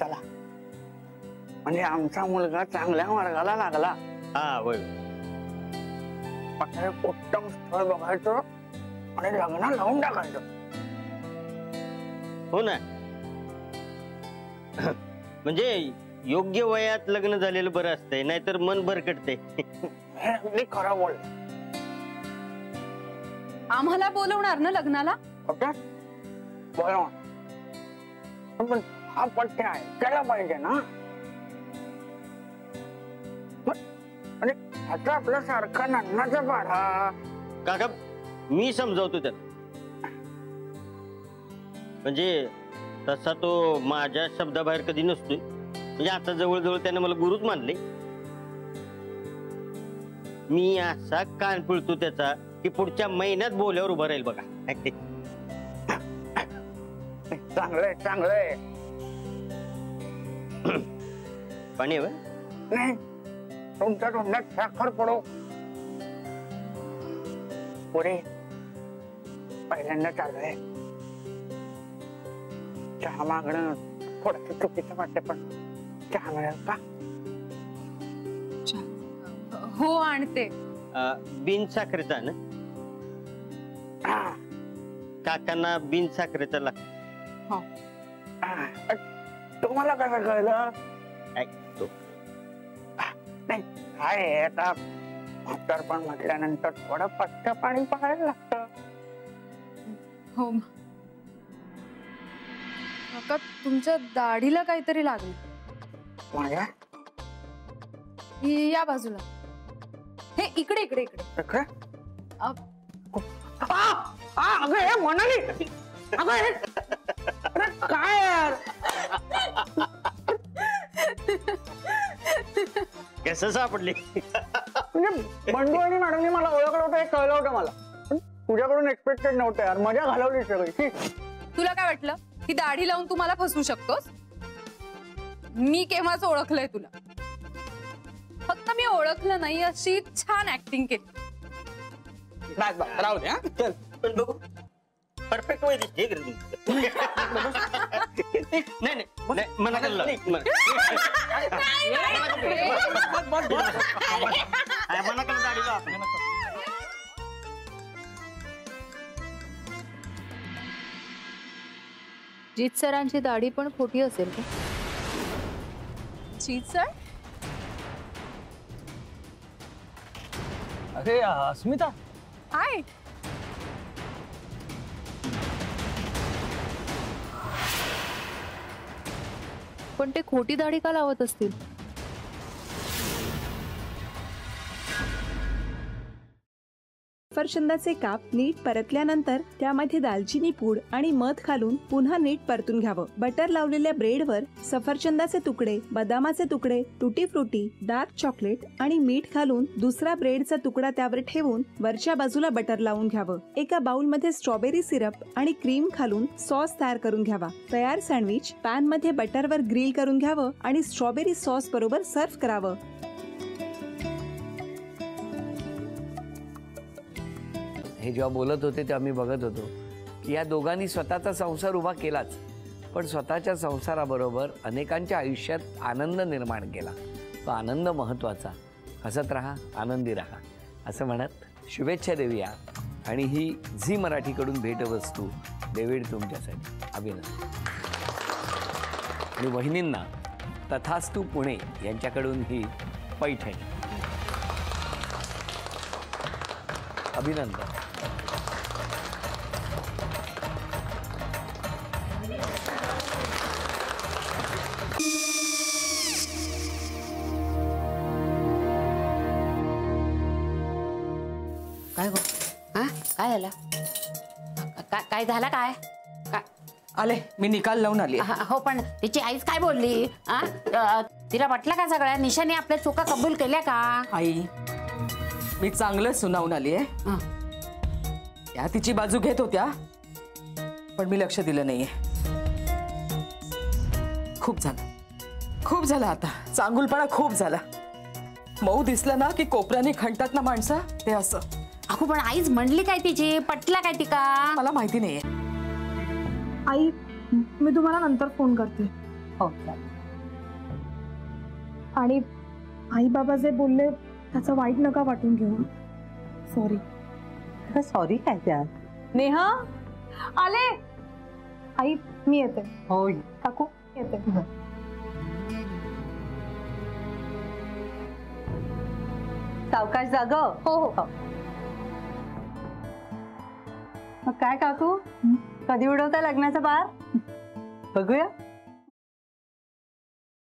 चला म्हणजे आमचा मुलगा चांगल्या मार्गाला लागला। हा होय, आता एक उत्तम स्थळ बघायचं आणि लग्न लावून टाकायचं। हो ना, म्हणजे योग्य वयात लग्न झालेलं बरं असतंय, नाहीतर मन भरकटते। हे अगदी खरं बोल। आम्हाला बोलवणार ना लग्नाला? ओके बोलवा, पण हा पट्ट्या ऐकायला पाहिजे ना। आणि आता आपल्या सारखा नन्नाचा पाढा। काका मी समजावतो त्याला, म्हणजे तसा तो माझ्या शब्दाबाहेर कधी नसतोय, म्हणजे आता जवळजवळ त्याने मला गुरुच मानले। मी असा कान पिळतो त्याचा की पुढच्या महिन्यात बोल्यावर उभा राहील बघा। चांगलंय चांगलंय। पाणी हवं नाही, तुमच्या तोंडात साखर पडो। पुढे पहिल्यांदा चाललंय, चहा मागणं थोडं चुकीचं वाटतं, पण चहा मिळेल का? हो आणते। बिन साखरेचा ना? काकांना बिन साखरेचा लागतो। हो, तुम्हाला कसं कळलं? ऐकतो नाही काय आता म्हातारपण म्हटल्यानंतर थोडं पट्ट पाणी पाहायला लागतं। हो काका, तुमच्या दाढीला काहीतरी लागलं। माझ्या या बाजूला, हे इकडे इकडे इकडे। अगं हे म्हणाली, अगं हे अरे काय यार, कसं सापडले? म्हणजे बंडू आणि मॅडमने मला ओळखलं होतं, हे कळलं होतं मला, पण तुझ्याकडून एक्सपेक्टेड नव्हतं यार। मजा घालवली सगळी। तुला काय वाटलं की दाढी लावून तुम्हाला फसवू शकतोस? मी केव्हाच ओळखलंय तुला, फक्त मी ओळखलं नाही अशी छान ऍक्टिंग केली। राहू दे, चल पण बघू परफेक्ट वय दिसते का रे तू? नाही नाही मना कल्ला मना कल्ला दाढीला जीत सरांची दाढी पण खोटी असेल का? जीत सर? अरे अस्मिता, हाय। पण ते खोटी दाढी का लावत असतील? सफरचंदाचे काप नीट परतल्यानंतर त्यामध्ये दालचिनी पूड आणि मध घालून पुन्हा नीट परतून घ्यावं। बटर लावलेल्या ब्रेडवर सफरचंदाचे तुकडे, बदामाचे तुकडे, टुटी फ्रुटी, डार्क चॉकलेट आणि मीठ घालून दुसरा ब्रेडचा तुकडा त्यावर ठेवून वरच्या बाजूला बटर लावून घ्यावं। एका बाउलमध्ये स्ट्रॉबेरी सिरप आणि क्रीम घालून सॉस तयार करून घ्यावा। तयार सँडविच पॅन मध्ये बटरवर ग्रिल करून घ्यावं आणि स्ट्रॉबेरी सॉस बरोबर सर्व्ह करावं। हे जेव्हा बोलत होते तेव्हा मी बघत होतो की या दोघांनी स्वतःचा संसार उभा केलाच, पण स्वतःच्या संसाराबरोबर अनेकांच्या आयुष्यात आनंद निर्माण केला। तो आनंद महत्त्वाचा। हसत राहा, आनंदी राहा असं म्हणत शुभेच्छा देऊया। आणि ही झी मराठीकडून भेटवस्तू डेव्हिड तुमच्यासाठी। अभिनंदन। आणि वहिनींना तथास्तू पुणे यांच्याकडून ही पैठणी। अभिनंदन। काय गो? हा काय झालं? काय झालं? काय आले मी निकाल लावून आली। हो पण तिची आईच काय बोलली? तिला वाटलं का सगळ्या निशाने आपल्या चुका कबूल केल्या का? आई मी चांगलं सुनावून आली आहे। त्या तिची बाजू घेत होत्या पण मी लक्ष दिलं नाहीये। खूप झालं आता, चांगुलपणा खूप झाला। मऊ दिसलं ना की कोपऱ्याने खणतात ना माणसं, ते असं। अगो पण आईच म्हणली काय तिची? पटला काय ती का? मला माहिती नाहीये। आई मी तुम्हाला नंतर फोन करते। हो चालेल. आणि आई बाबा जे बोलले त्याचं वाईट नका वाटून घेऊ. सॉरी. सॉरी काय त्या? नेहा आले. आई मी येते. हो काकू येते. सावकाश जाग. हो हो. मग काय काकू, कधी उडवता लग्नाचा बार? बघूया.